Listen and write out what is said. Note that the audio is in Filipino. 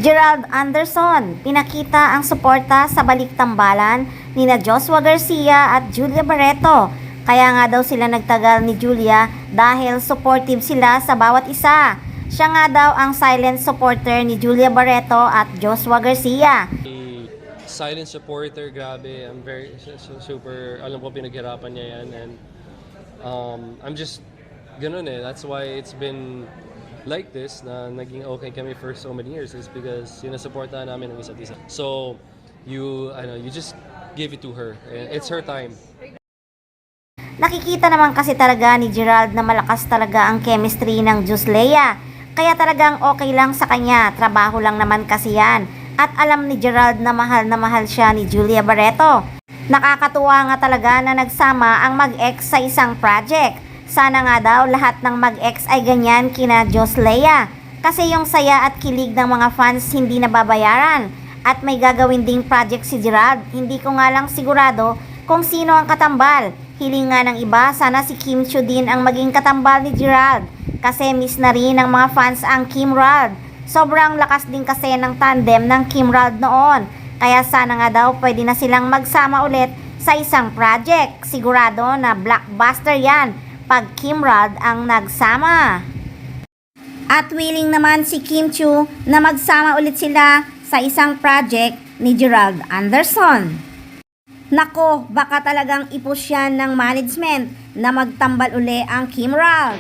Gerald Anderson, pinakita ang suporta sa baliktambalan nina Joshua Garcia at Julia Barreto. Kaya nga daw sila nagtagal ni Julia dahil supportive sila sa bawat isa. Siya nga daw ang silent supporter ni Julia Barreto at Joshua Garcia. Silent supporter, grabe. I'm very super, alam ko pinaghirapan niya yan, and I'm just ganun eh. That's why it's been like this, na naging okay kami for so many years, is because sinasuportahan namin ang isa't isa. So you just give it to her. It's her time. Nakikita naman kasi talaga ni Gerald na malakas talaga ang chemistry ng Joslea. Kaya talagang okay lang sa kanya, trabaho lang naman kasi yan. At alam ni Gerald na mahal siya ni Julia Barreto. Nakakatuwa nga talaga na nagsama ang mag-ex sa isang project. Sana nga daw lahat ng mag-ex ay ganyan kina Joslea. Kasi yung saya at kilig ng mga fans hindi nababayaran. At may gagawin ding project si Gerald. Hindi ko nga lang sigurado kung sino ang katambal. Hiling nga ng iba, sana si Kim Chiu din ang maging katambal ni Gerald. Kasi miss na rin ng mga fans ang Kim Rod. Sobrang lakas din kasi ng tandem ng Kim Rod noon. Kaya sana nga daw pwede na silang magsama ulit sa isang project. Sigurado na blockbuster yan pag Kim Rod ang nagsama. At willing naman si Kim Chiu na magsama ulit sila sa isang project ni Gerald Anderson. Nako, baka talagang ipush yan ng management na magtambal uli ang Kim Rod.